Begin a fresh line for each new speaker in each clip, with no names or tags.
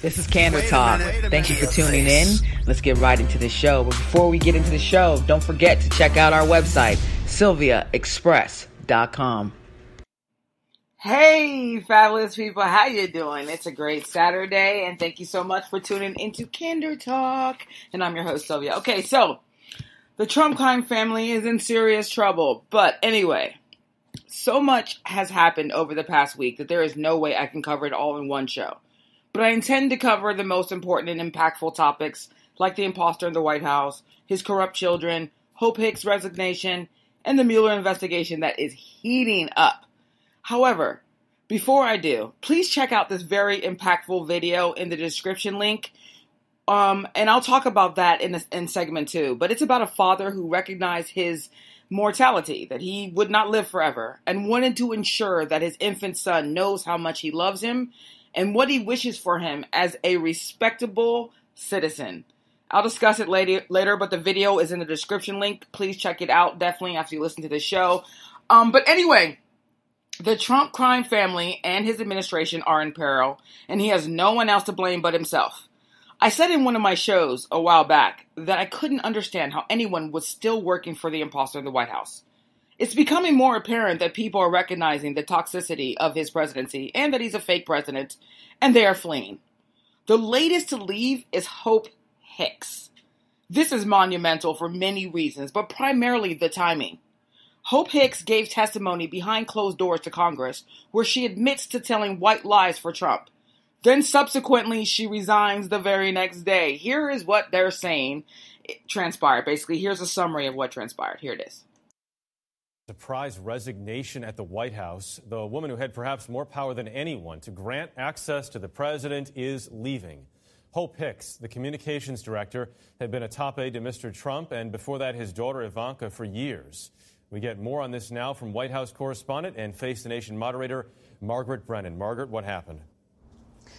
This is Candor Talk. Thank you for tuning in. Let's get right into the show. But before we get into the show, don't forget to check out our website, sylviaexpress.com. Hey, fabulous people. How you doing? It's a great Saturday, and thank you so much for tuning into Candor Talk. And I'm your host, Sylvia. Okay, so the Trump crime family is in serious trouble. But anyway, so much has happened over the past week that there is no way I can cover it all in one show. But I intend to cover the most important and impactful topics like the imposter in the White House, his corrupt children, hope-hicks resignation, and the Mueller investigation that is heating up. However, before I do, please check out this very impactful video in the description link. And I'll talk about that in segment 2. But it's about a father who recognized his mortality, that he would not live forever, and wanted to ensure that his infant son knows how much he loves him and what he wishes for him as a respectable citizen. I'll discuss it later, but the video is in the description link. Please check it out, definitely, after you listen to the show. But anyway, the Trump crime family and his administration are in peril, and he has no one else to blame but himself. I said in one of my shows a while back that I couldn't understand how anyone was still working for the imposter in the White House. It's becoming more apparent that people are recognizing the toxicity of his presidency and that he's a fake president, and they are fleeing. The latest to leave is hope-hicks. This is monumental for many reasons, but primarily the timing. Hope-hicks gave testimony behind closed doors to Congress, where she admits to telling white lies for Trump. Then subsequently, she resigns the very next day. Here is what they're saying transpired. Basically, here's a summary of what transpired. Here it is.
Surprise resignation at the White House. The woman who had perhaps more power than anyone to grant access to the president is leaving. Hope Hicks, the communications director, had been a top aide to Mr. Trump, and before that, his daughter Ivanka for years. We get more on this now from White House correspondent and Face the Nation moderator Margaret Brennan. Margaret, what happened?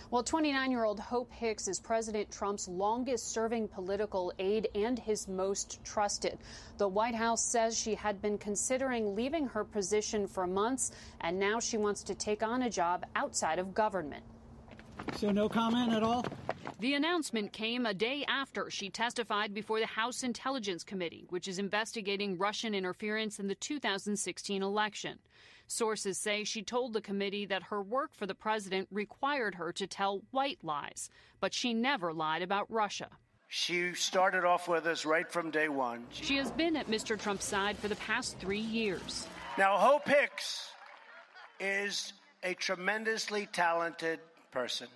Well, 29-year-old Hope Hicks is President Trump's longest-serving political aide and his most trusted. The White House says she had been considering leaving her position for months, and now she wants to take on a job outside of government.
So no comment at all?
The announcement came a day after she testified before the House Intelligence Committee, which is investigating Russian interference in the 2016 election. Sources say she told the committee that her work for the president required her to tell white lies, but she never lied about Russia.
She started off with us right from day one.
She has been at Mr. Trump's side for the past 3 years.
Now, Hope Hicks is a tremendously talented person,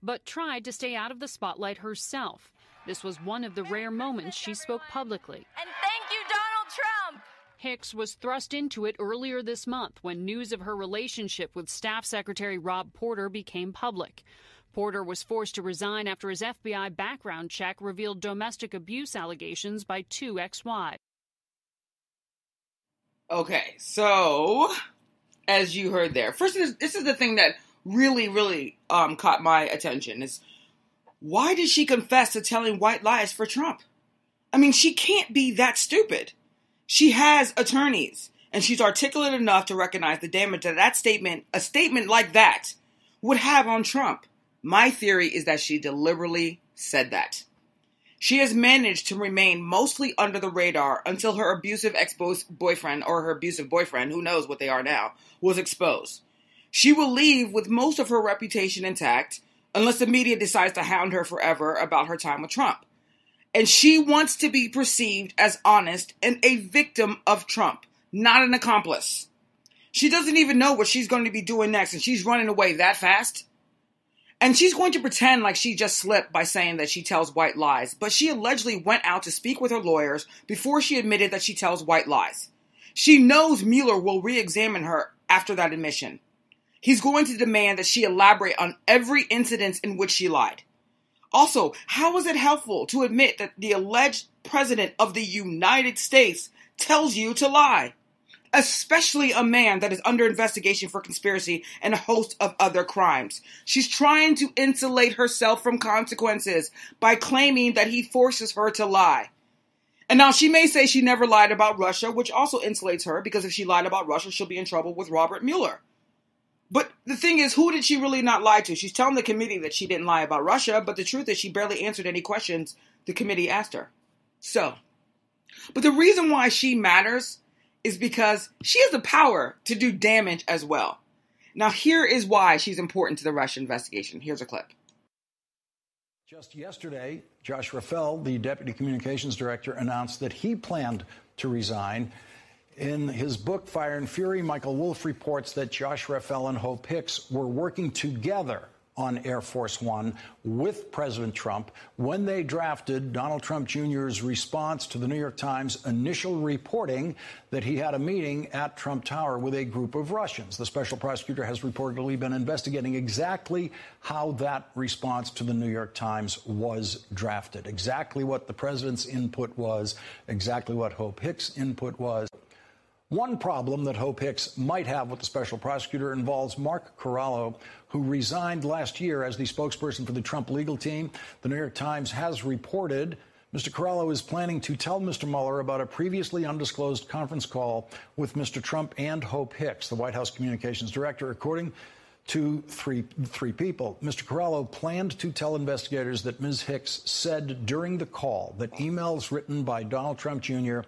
but tried to stay out of the spotlight herself. This was one of the rare moments she spoke publicly.
And thank you, Donald Trump!
Hicks was thrust into it earlier this month when news of her relationship with Staff Secretary Rob Porter became public. Porter was forced to resign after his FBI background check revealed domestic abuse allegations by 2 ex-wives.
Okay, so, as you heard there, first, this is the thing that really caught my attention, is why did she confess to telling white lies for Trump? I mean, she can't be that stupid. She has attorneys, and she's articulate enough to recognize the damage that a statement like that, would have on Trump. My theory is that she deliberately said that. She has managed to remain mostly under the radar until her abusive ex-boyfriend, or her abusive boyfriend, who knows what they are now, was exposed. She will leave with most of her reputation intact, unless the media decides to hound her forever about her time with Trump. And she wants to be perceived as honest and a victim of Trump, not an accomplice. She doesn't even know what she's going to be doing next, and she's running away that fast. And she's going to pretend like she just slipped by saying that she tells white lies, but she allegedly went out to speak with her lawyers before she admitted that she tells white lies. She knows Mueller will re-examine her after that admission. He's going to demand that she elaborate on every incident in which she lied. Also, how is it helpful to admit that the alleged president of the United States tells you to lie? Especially a man that is under investigation for conspiracy and a host of other crimes. She's trying to insulate herself from consequences by claiming that he forces her to lie. And now she may say she never lied about Russia, which also insulates her, because if she lied about Russia, she'll be in trouble with Robert Mueller. But the thing is, who did she really not lie to? She's telling the committee that she didn't lie about Russia, but the truth is she barely answered any questions the committee asked her. But the reason why she matters is because she has the power to do damage as well. Now, here is why she's important to the Russia investigation. Here's a clip.
Just yesterday, Josh Raffel, the deputy communications director, announced that he planned to resign. In his book, Fire and Fury, Michael Wolff reports that Josh Raffel and Hope Hicks were working together on Air Force One with President Trump when they drafted Donald Trump Jr.'s response to the New York Times' initial reporting that he had a meeting at Trump Tower with a group of Russians. The special prosecutor has reportedly been investigating exactly how that response to the New York Times was drafted, exactly what the president's input was, exactly what Hope Hicks' input was. One problem that Hope Hicks might have with the special prosecutor involves Mark Corallo, who resigned last year as the spokesperson for the Trump legal team. The New York Times has reported Mr. Corallo is planning to tell Mr. Mueller about a previously undisclosed conference call with Mr. Trump and Hope Hicks, the White House communications director, according to three people. Mr. Corallo planned to tell investigators that Ms. Hicks said during the call that emails written by Donald Trump Jr.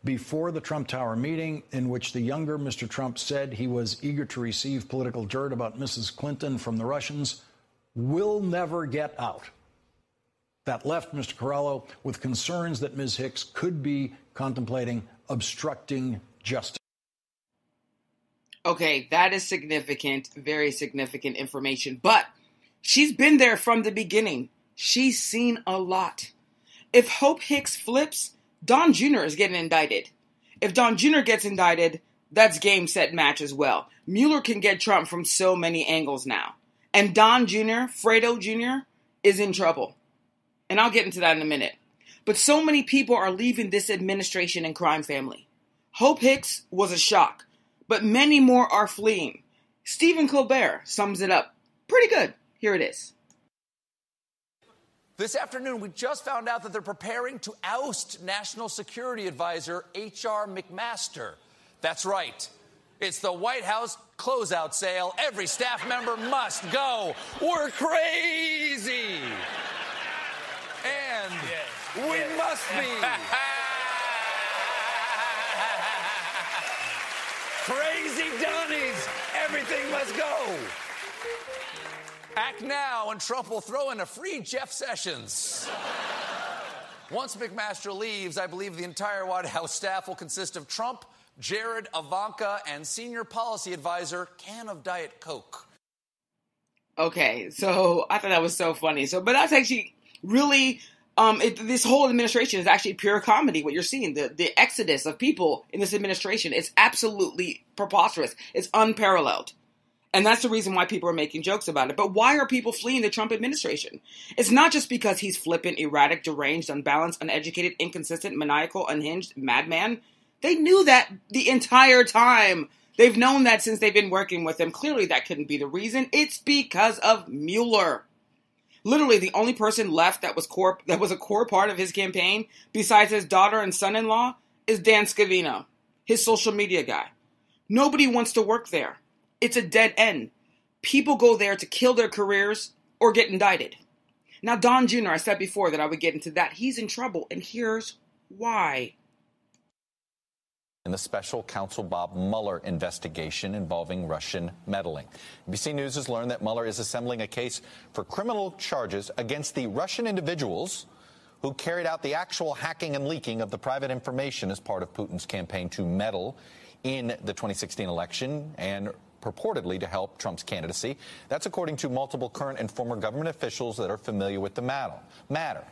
before the Trump Tower meeting, in which the younger Mr. Trump said he was eager to receive political dirt about Mrs. Clinton from the Russians, will never get out. That left Mr. Corallo with concerns that Ms. Hicks could be contemplating obstructing justice.
Okay, that is significant, very significant information. But she's been there from the beginning. She's seen a lot. If Hope Hicks flips, Don Jr. is getting indicted. If Don Jr. gets indicted, that's game, set, match as well. Mueller can get Trump from so many angles now. And Don Jr., Fredo Jr., is in trouble. And I'll get into that in a minute. But so many people are leaving this administration and crime family. Hope Hicks was a shock, but many more are fleeing. Stephen Colbert sums it up pretty good. Here it is.
This afternoon, we just found out that they're preparing to oust National Security Advisor H.R. McMaster. That's right. It's the White House closeout sale. Every staff member must go. We're crazy. And we must be. Crazy Donnies. Everything must go. Act now, and Trump will throw in a free Jeff Sessions. Once McMaster leaves, I believe the entire White House staff will consist of Trump, Jared, Ivanka, and senior policy advisor, can of Diet Coke.
Okay, so I thought that was so funny. But that's actually really, this whole administration is actually pure comedy, what you're seeing. The exodus of people in this administration is absolutely preposterous. It's unparalleled. And that's the reason why people are making jokes about it. But why are people fleeing the Trump administration? It's not just because he's flippant, erratic, deranged, unbalanced, uneducated, inconsistent, maniacal, unhinged, madman. They knew that the entire time. They've known that since they've been working with him. Clearly, that couldn't be the reason. It's because of Mueller. Literally, the only person left that was a core part of his campaign, besides his daughter and son-in-law, is Dan Scavino, his social media guy. Nobody wants to work there. It's a dead end. People go there to kill their careers or get indicted. Now, Don Jr., I said before that I would get into that. He's in trouble, and here's why.
In the special counsel Bob Mueller investigation involving Russian meddling. NBC News has learned that Mueller is assembling a case for criminal charges against the Russian individuals who carried out the actual hacking and leaking of the private information as part of Putin's campaign to meddle in the 2016 election and purportedly to help Trump's candidacy. That's according to multiple current and former government officials that are familiar with the matter.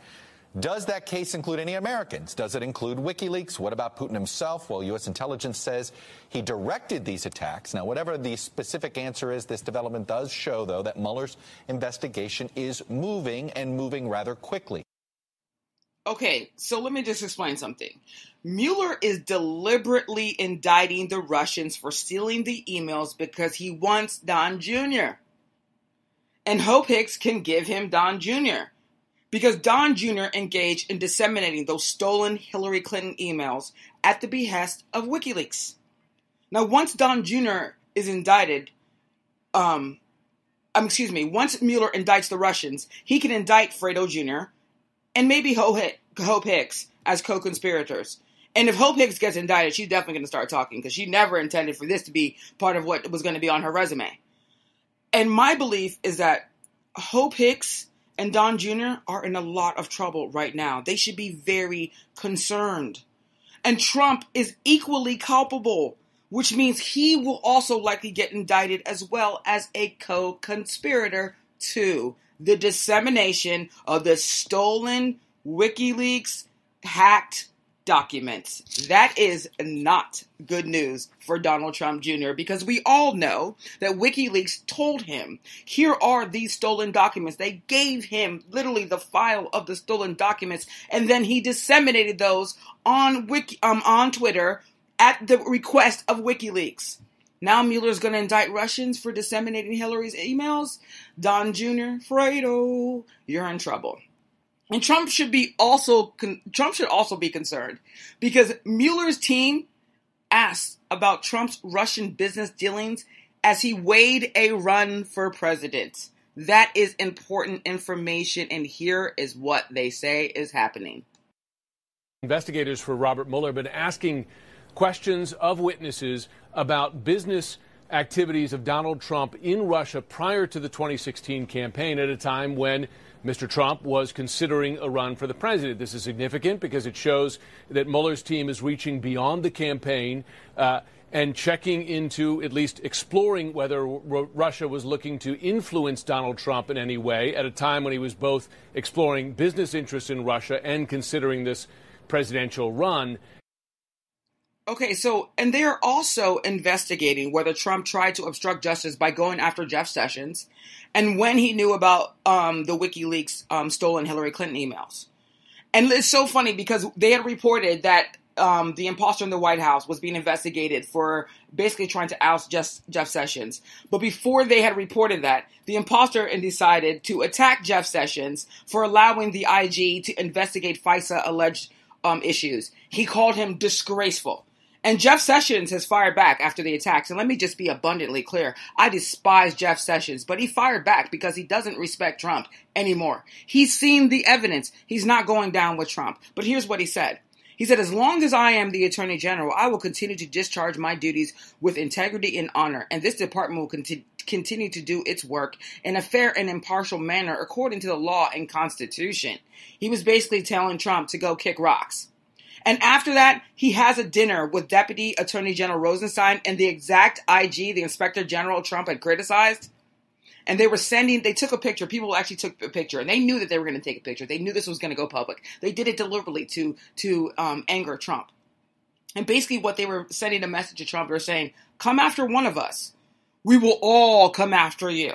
Does that case include any Americans? Does it include WikiLeaks? What about Putin himself? Well, U.S. intelligence says he directed these attacks. Now, whatever the specific answer is, this development does show, though, that Mueller's investigation is moving and moving rather quickly.
Okay, so let me just explain something. Mueller is deliberately indicting the Russians for stealing the emails because he wants Don Jr. And Hope Hicks can give him Don Jr. because Don Jr. engaged in disseminating those stolen Hillary Clinton emails at the behest of WikiLeaks. Now, once Don Jr. is indicted, once Mueller indicts the Russians, he can indict Fredo Jr. and maybe Hope-hicks as co-conspirators. And if Hope-hicks gets indicted, she's definitely going to start talking because she never intended for this to be part of what was going to be on her resume. And my belief is that Hope-hicks and Don Jr. are in a lot of trouble right now. They should be very concerned. And Trump is equally culpable, which means he will also likely get indicted as well as a co-conspirator to the dissemination of the stolen WikiLeaks hacked documents. That is not good news for Donald Trump Jr. because we all know that WikiLeaks told him, here are these stolen documents. They gave him literally the file of the stolen documents, and then he disseminated those on Twitter at the request of WikiLeaks. Now Mueller's going to indict Russians for disseminating Hillary's emails. Don Jr., Fredo, you're in trouble. And Trump should also be concerned because Mueller's team asked about Trump's Russian business dealings as he weighed a run for president. That is important information, and here is what they say is happening.
Investigators for Robert Mueller have been asking questions of witnesses about business activities of Donald Trump in Russia prior to the 2016 campaign at a time when Mr. Trump was considering a run for the president. This is significant because it shows that Mueller's team is reaching beyond the campaign and checking into, at least exploring whether Russia was looking to influence Donald Trump in any way at a time when he was both exploring business interests in Russia and considering this presidential run.
Okay, and they are also investigating whether Trump tried to obstruct justice by going after Jeff Sessions and when he knew about the WikiLeaks stolen Hillary Clinton emails. And it's so funny because they had reported that the imposter in the White House was being investigated for basically trying to oust Jeff Sessions. But before they had reported that, the imposter decided to attack Jeff Sessions for allowing the IG to investigate FISA alleged issues. He called him disgraceful. And Jeff Sessions has fired back after the attacks. And let me just be abundantly clear. I despise Jeff Sessions, but he fired back because he doesn't respect Trump anymore. He's seen the evidence. He's not going down with Trump. But here's what he said. He said, as long as I am the Attorney General, I will continue to discharge my duties with integrity and honor. And this department will continue to do its work in a fair and impartial manner according to the law and Constitution. He was basically telling Trump to go kick rocks. And after that, he has a dinner with Deputy Attorney General Rosenstein and the exact IG, the Inspector General Trump had criticized. And they took a picture. People actually took a picture, and they knew that they were going to take a picture. They knew this was going to go public. They did it deliberately to anger Trump. And basically what they were sending a message to Trump, they were saying, come after one of us. We will all come after you.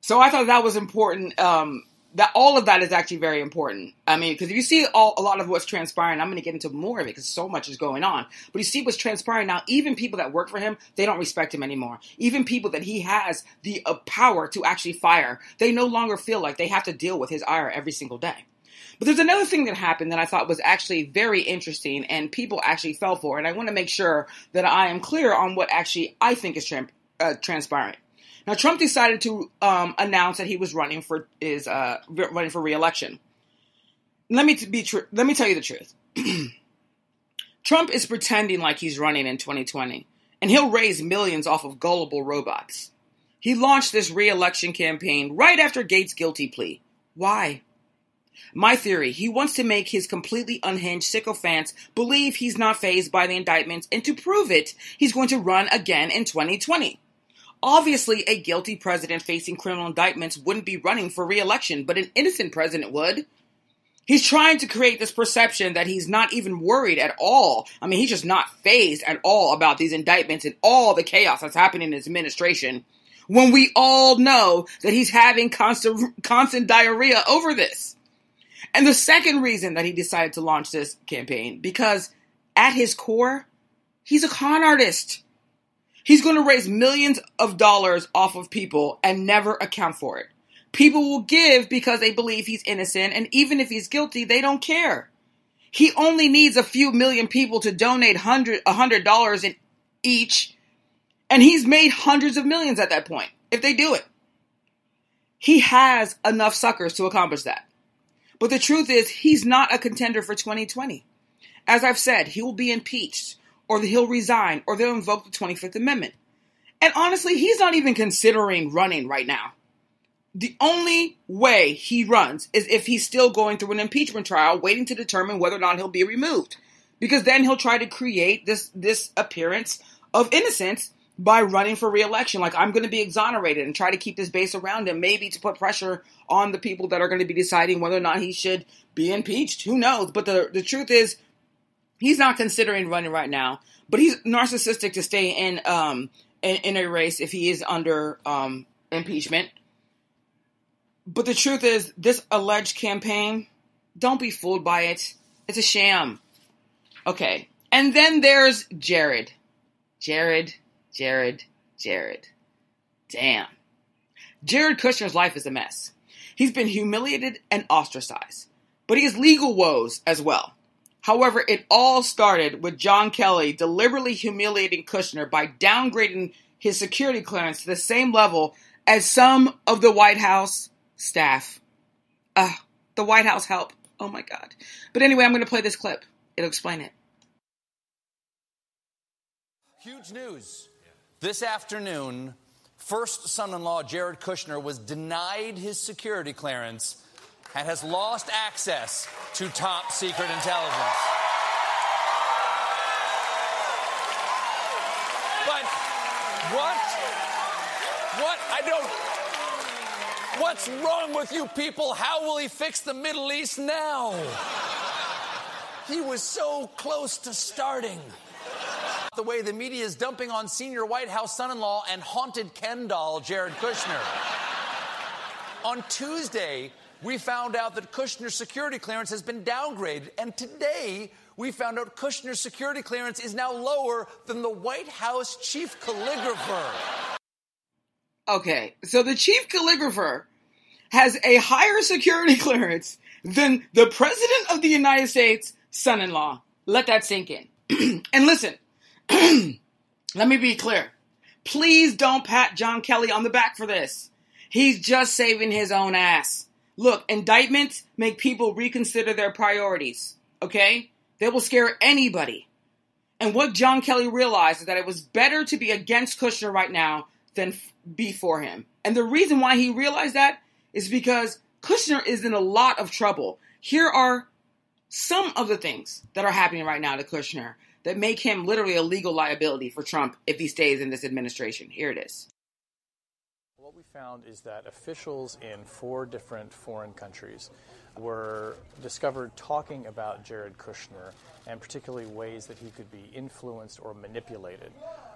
So I thought that was important. That all of that is actually very important. I mean, because if you see a lot of what's transpiring, I'm going to get into more of it because so much is going on. But you see what's transpiring now, even people that work for him, they don't respect him anymore. Even people that he has the power to actually fire, they no longer feel like they have to deal with his ire every single day. But there's another thing that happened that I thought was actually very interesting and people actually fell for. And I want to make sure that I am clear on what actually I think is transpiring. Now, Trump decided to announce that he was running for re-election. Let me tell you the truth. Trump is pretending like he's running in 2020, and he'll raise millions off of gullible robots. He launched this re-election campaign right after Gates' guilty plea. Why? My theory, he wants to make his completely unhinged sycophants believe he's not fazed by the indictments, and to prove it, he's going to run again in 2020. Obviously, a guilty president facing criminal indictments wouldn't be running for re-election, but an innocent president would. He's trying to create this perception that he's not even worried at all. I mean, he's just not fazed at all about these indictments and all the chaos that's happening in his administration, when we all know that he's having constant diarrhea over this. And the second reason that he decided to launch this campaign, because at his core, he's a con artist. He's going to raise millions of dollars off of people and never account for it. People will give because they believe he's innocent, and even if he's guilty, they don't care. He only needs a few million people to donate $100 in each, And he's made hundreds of millions at that point, if they do it. He has enough suckers to accomplish that. But the truth is, he's not a contender for 2020. As I've said, he will be impeached, or he'll resign, or they'll invoke the 25th Amendment. And honestly, he's not even considering running right now. The only way he runs is if he's still going through an impeachment trial, waiting to determine whether or not he'll be removed. Because then he'll try to create this appearance of innocence by running for re-election. Like, I'm going to be exonerated, and try to keep this base around him, maybe to put pressure on the people that are going to be deciding whether or not he should be impeached. Who knows? But the truth is, he's not considering running right now. But he's narcissistic to stay in a race if he is under impeachment. But the truth is, this alleged campaign, don't be fooled by it. It's a sham. Okay. And then there's Jared. Jared. Damn. Jared Kushner's life is a mess. He's been humiliated and ostracized. But he has legal woes as well. However, it all started with John Kelly deliberately humiliating Kushner by downgrading his security clearance to the same level as some of the White House staff. The White House help. Oh my God. But anyway, I'm going to play this clip. It'll explain it.
Huge news. This afternoon, first son-in-law Jared Kushner was denied his security clearance and has lost access to top secret intelligence. But what's wrong with you people? How will he fix the Middle East now? He was so close to starting. The way the media is dumping on senior White House son-in-law and haunted Ken doll Jared Kushner. On Tuesday, we found out that Kushner's security clearance has been downgraded, and today we found out Kushner's security clearance is now lower than the White House chief calligrapher.
Okay, so the chief calligrapher has a higher security clearance than the President of the United States' son-in-law. Let that sink in. And listen, let me be clear. Please don't pat John Kelly on the back for this. He's just saving his own ass. Look, indictments make people reconsider their priorities, okay? They will scare anybody. And what John Kelly realized is that it was better to be against Kushner right now than be for him. And the reason why he realized that is because Kushner is in a lot of trouble. Here are some of the things that are happening right now to Kushner that make him literally a legal liability for Trump if he stays in this administration. Here it is.
What we found is that officials in 4 different foreign countries were discovered talking about Jared Kushner, and particularly ways that he could be influenced or manipulated,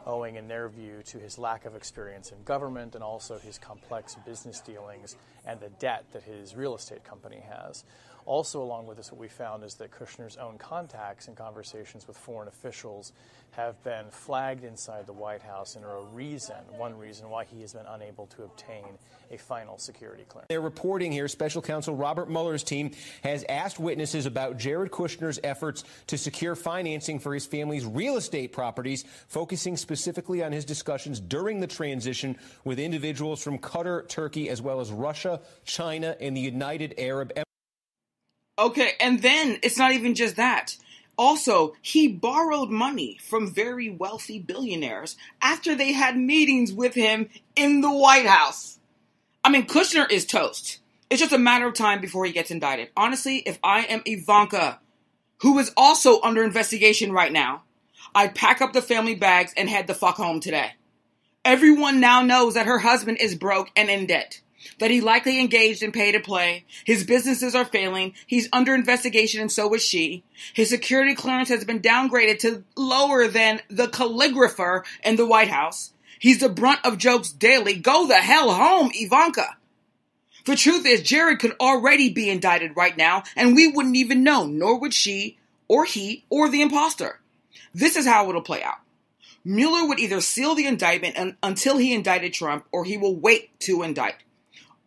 owing, in their view, to his lack of experience in government and also his complex business dealings and the debt that his real estate company has. Also, along with this, what we found is that Kushner's own contacts and conversations with foreign officials have been flagged inside the White House and are one reason why he has been unable to obtain a final security clearance.
They're reporting here, Special Counsel Robert Mueller's team has asked witnesses about Jared Kushner's efforts to secure financing for his family's real estate properties, focusing specifically on his discussions during the transition with individuals from Qatar, Turkey, as well as Russia, China, and the United Arab Emirates.
Okay, and then it's not even just that. Also, he borrowed money from very wealthy billionaires after they had meetings with him in the White House. I mean, Kushner is toast. It's just a matter of time before he gets indicted. Honestly, if I am Ivanka, who is also under investigation right now, I'd pack up the family bags and head the fuck home today. Everyone now knows that her husband is broke and in debt, that he likely engaged in pay-to-play, his businesses are failing, he's under investigation and so is she, his security clearance has been downgraded to lower than the calligrapher in the White House, he's the brunt of jokes daily. Go the hell home, Ivanka. The truth is, Jared could already be indicted right now, and we wouldn't even know, nor would she, or he, or the imposter. This is how it'll play out. Mueller would either seal the indictment until he indicted Trump, or he will wait to indict.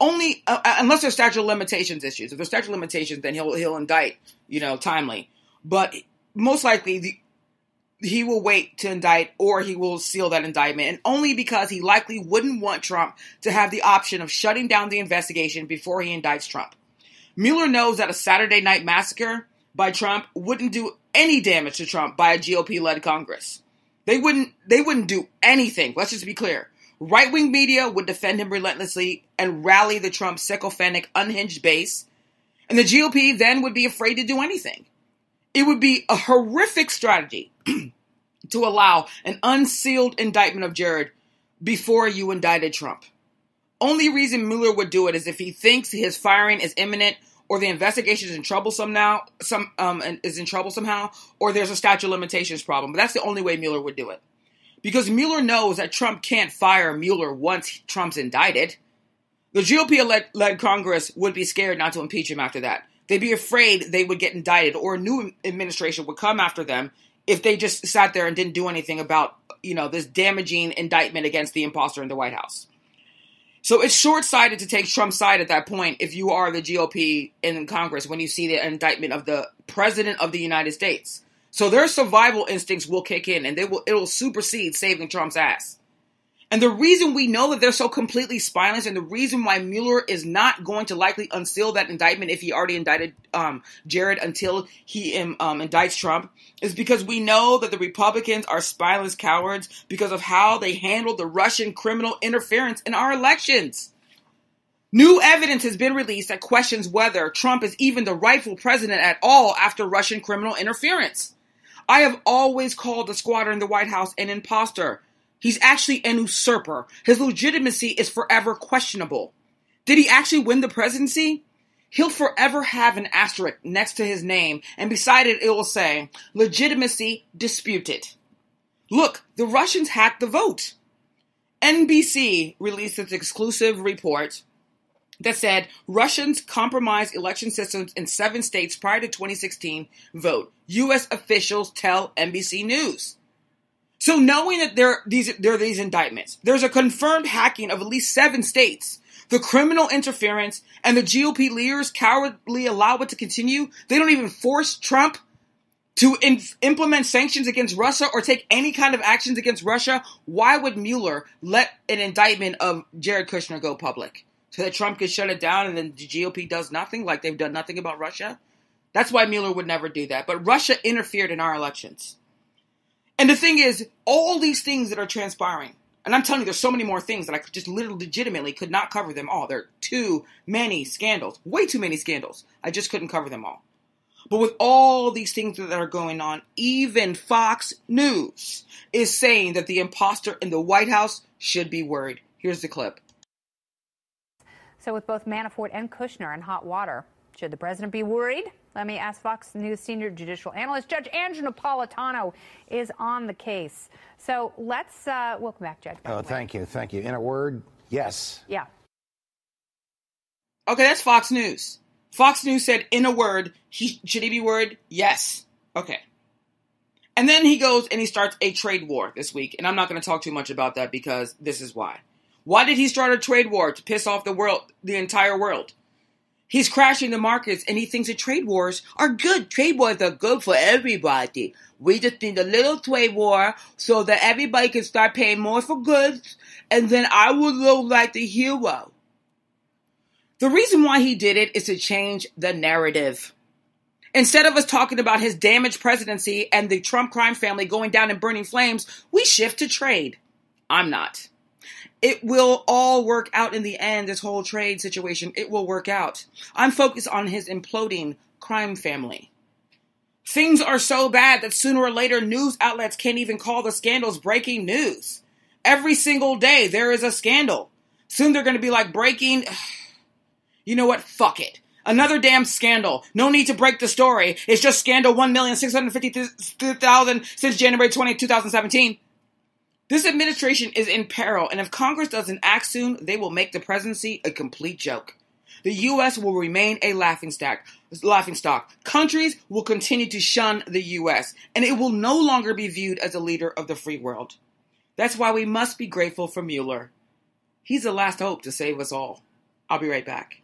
Only, unless there's statute of limitations issues. If there's statute of limitations, then he'll indict, timely. But most likely, he will wait to indict or he will seal that indictment, and only because he likely wouldn't want Trump to have the option of shutting down the investigation before he indicts Trump. Mueller knows that a Saturday night massacre by Trump wouldn't do any damage to Trump by a GOP-led Congress. They wouldn't do anything. Let's just be clear. Right-wing media would defend him relentlessly and rally the Trump sycophantic, unhinged base, and the GOP then would be afraid to do anything. It would be a horrific strategy to allow an unsealed indictment of Jared before you indicted Trump. Only reason Mueller would do it is if he thinks his firing is imminent, or the investigation is in trouble somehow, or there's a statute of limitations problem. But that's the only way Mueller would do it. Because Mueller knows that Trump can't fire Mueller once Trump's indicted. The GOP-led Congress would be scared not to impeach him after that. They'd be afraid they would get indicted, or a new administration would come after them if they just sat there and didn't do anything about, this damaging indictment against the imposter in the White House. So it's short-sighted to take Trump's side at that point if you are the GOP in Congress when you see the indictment of the President of the United States. So their survival instincts will kick in, and it'll supersede saving Trump's ass. And the reason we know that they're so completely spineless, and the reason why Mueller is not going to likely unseal that indictment if he already indicted Jared until he indicts Trump, is because we know that the Republicans are spineless cowards because of how they handled the Russian criminal interference in our elections. New evidence has been released that questions whether Trump is even the rightful president at all after Russian criminal interference. I have always called the squatter in the White House an imposter. He's actually an usurper. His legitimacy is forever questionable. Did he actually win the presidency? He'll forever have an asterisk next to his name, and beside it will say, legitimacy disputed. Look, the Russians hacked the vote. NBC released its exclusive report that said Russians compromised election systems in 7 states prior to 2016 vote. U.S. officials tell NBC News. So knowing that there are these indictments, there's a confirmed hacking of at least 7 states, the criminal interference, and the GOP leaders cowardly allow it to continue. They don't even force Trump to implement sanctions against Russia or take any kind of actions against Russia. Why would Mueller let an indictment of Jared Kushner go public? So that Trump could shut it down and then the GOP does nothing, like they've done nothing about Russia? That's why Mueller would never do that. But Russia interfered in our elections. And the thing is, all these things that are transpiring, and I'm telling you, there's so many more things that I could just legitimately could not cover them all. There are too many scandals, way too many scandals. I just couldn't cover them all. But with all these things that are going on, even Fox News is saying that the imposter in the White House should be worried. Here's the clip.
So with both Manafort and Kushner in hot water, should the president be worried? Let me ask Fox News senior judicial analyst Judge Andrew Napolitano is on the case. So let's welcome back, Judge.
Oh, thank you. Thank you. In a word, yes.
Yeah.
Okay, that's Fox News. Fox News said, in a word, should he be worried? Yes. Okay. And then he goes and he starts a trade war this week. And I'm not going to talk too much about that because this is why. Why did he start a trade war? To piss off the entire world. He's crashing the markets, and he thinks that trade wars are good. Trade wars are good for everybody. We just need a little trade war so that everybody can start paying more for goods, and then I will look like the hero. The reason why he did it is to change the narrative. Instead of us talking about his damaged presidency and the Trump crime family going down in burning flames, we shift to trade. I'm not. It will all work out in the end, this whole trade situation. It will work out. I'm focused on his imploding crime family. Things are so bad that sooner or later news outlets can't even call the scandals breaking news. Every single day there is a scandal. Soon they're going to be like breaking... You know what? Fuck it. Another damn scandal. No need to break the story. It's just scandal 1,652,000 since January 20, 2017. This administration is in peril, and if Congress doesn't act soon, they will make the presidency a complete joke. The U.S. will remain a laughingstock. Countries will continue to shun the U.S., and it will no longer be viewed as a leader of the free world. That's why we must be grateful for Mueller. He's the last hope to save us all. I'll be right back.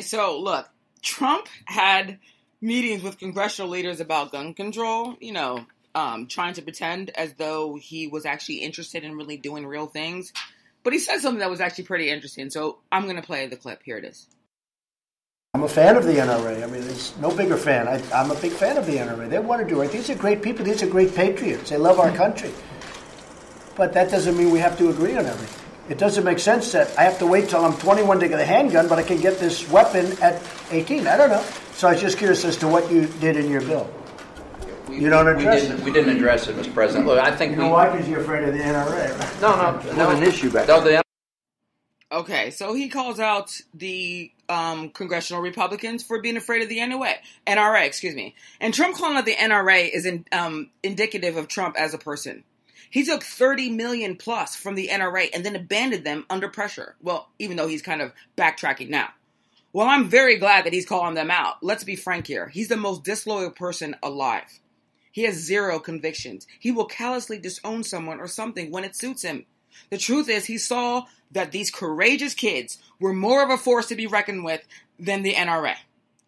so look, Trump had meetings with congressional leaders about gun control, trying to pretend as though he was actually interested in really doing real things. But he said something that was actually pretty interesting. So I'm going to play the clip. Here it is.
I'm a fan of the NRA. I mean, there's no bigger fan. I'm a big fan of the NRA. They want to do right. These are great people. These are great patriots. They love our country. But that doesn't mean we have to agree on everything. It doesn't make sense that I have to wait till I'm 21 to get a handgun, but I can get this weapon at 18. I don't know. So I was just curious as to what you did in your bill. You don't address it?
We didn't address it, Mr. President. Look, I think
you know why? Because you're afraid of the NRA, right?
No, an issue back there.
Okay, so he calls out the congressional Republicans for being afraid of the NRA, excuse me. And Trump calling out the NRA is indicative of Trump as a person. He took $30 million plus from the NRA and then abandoned them under pressure. Well, even though he's kind of backtracking now. Well, I'm very glad that he's calling them out. Let's be frank here. He's the most disloyal person alive. He has zero convictions. He will callously disown someone or something when it suits him. The truth is, he saw that these courageous kids were more of a force to be reckoned with than the NRA.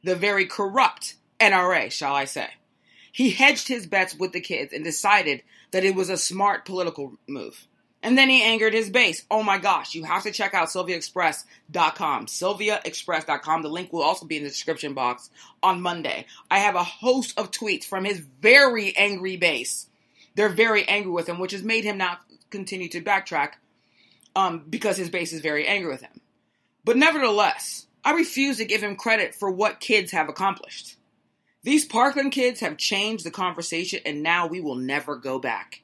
The very corrupt NRA, shall I say. He hedged his bets with the kids and decided that it was a smart political move. And then he angered his base. Oh my gosh, you have to check out SylviaExpress.com. SylviaExpress.com. The link will also be in the description box on Monday. I have a host of tweets from his very angry base. They're very angry with him, which has made him now continue to backtrack because his base is very angry with him. But nevertheless, I refuse to give him credit for what kids have accomplished. These Parkland kids have changed the conversation, and now we will never go back.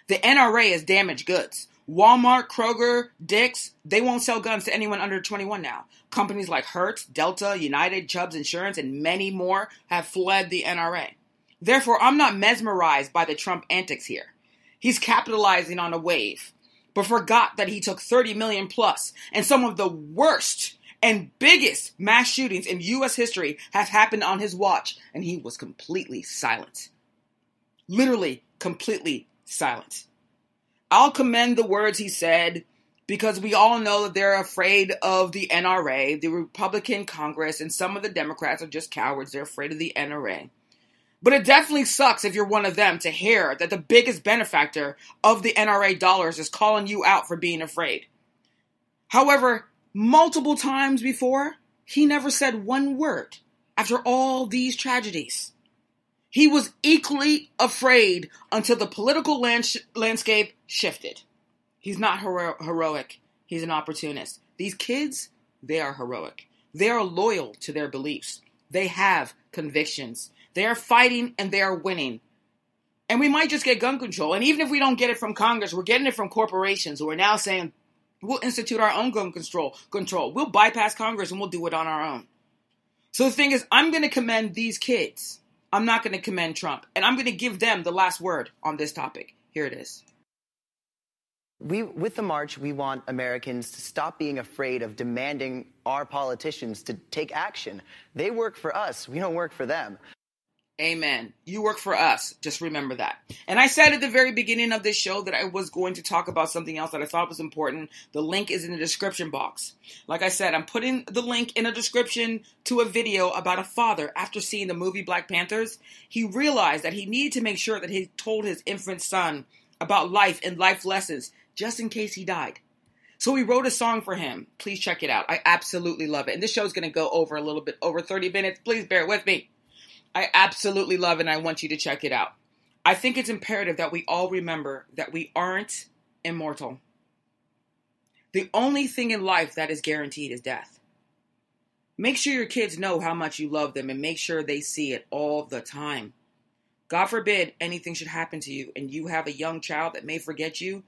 The NRA is damaged goods. Walmart, Kroger, Dick's, they won't sell guns to anyone under 21 now. Companies like Hertz, Delta, United, Chubb's Insurance, and many more have fled the NRA. Therefore, I'm not mesmerized by the Trump antics here. He's capitalizing on a wave, but forgot that he took $30 million plus, and some of the worst and biggest mass shootings in U.S. history have happened on his watch, and he was completely silent. Literally, completely silent. I'll commend the words he said because we all know that they're afraid of the NRA, the Republican Congress, and some of the Democrats are just cowards. They're afraid of the NRA. But it definitely sucks if you're one of them to hear that the biggest benefactor of the NRA dollars is calling you out for being afraid. However, multiple times before, he never said one word after all these tragedies. He was equally afraid until the political landscape shifted. He's not heroic. He's an opportunist. These kids, they are heroic. They are loyal to their beliefs. They have convictions. They are fighting and they are winning. And we might just get gun control. And even if we don't get it from Congress, we're getting it from corporations who are now saying, we'll institute our own gun control. We'll bypass Congress and we'll do it on our own. So the thing is, I'm going to commend these kids. I'm not going to commend Trump. And I'm going to give them the last word on this topic. Here it is.
With the march, we want Americans to stop being afraid of demanding our politicians to take action. They work for us. We don't work for them.
Amen. You work for us. Just remember that. And I said at the very beginning of this show that I was going to talk about something else that I thought was important. The link is in the description box. Like I said, I'm putting the link in a description to a video about a father after seeing the movie Black Panthers. He realized that he needed to make sure that he told his infant son about life and life lessons just in case he died. So he wrote a song for him. Please check it out. I absolutely love it. And this show is going to go over a little bit, over 30 minutes. Please bear with me. I absolutely love it, and I want you to check it out. I think it's imperative that we all remember that we aren't immortal. The only thing in life that is guaranteed is death. Make sure your kids know how much you love them and make sure they see it all the time. God forbid anything should happen to you and you have a young child that may forget you.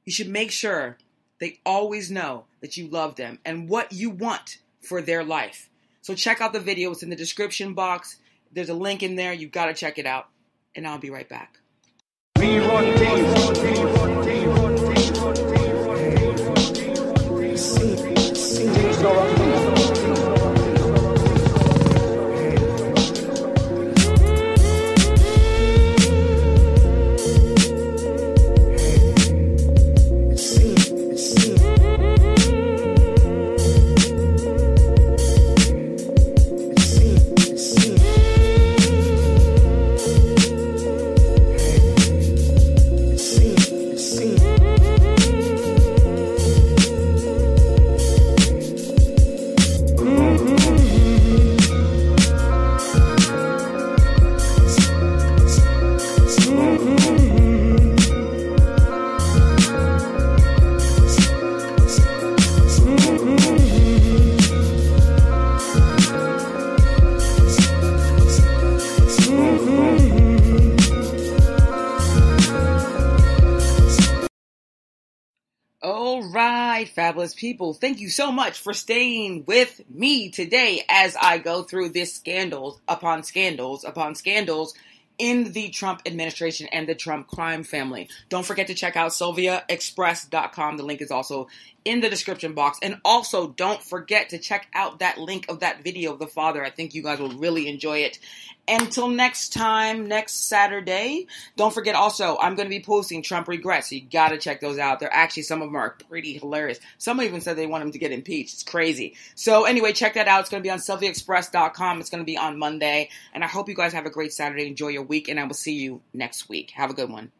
You should make sure they always know that you love them and what you want for their life. So check out the video. It's in the description box. There's a link in there. You've got to check it out. And I'll be right back. right, fabulous people. Thank you so much for staying with me today as I go through this scandals upon scandals upon scandals in the Trump administration and the Trump crime family. Don't forget to check out SylviaExpress.com. The link is also in the description box. And also, don't forget to check out that link of that video of the father. I think you guys will really enjoy it. Until next time, next Saturday, don't forget also, I'm going to be posting Trump regrets. So you got to check those out. They're actually, some of them are pretty hilarious. Some even said they want him to get impeached. It's crazy. So anyway, check that out. It's going to be on SylviaExpress.com. It's going to be on Monday. And I hope you guys have a great Saturday. Enjoy your week. And I will see you next week. Have a good one.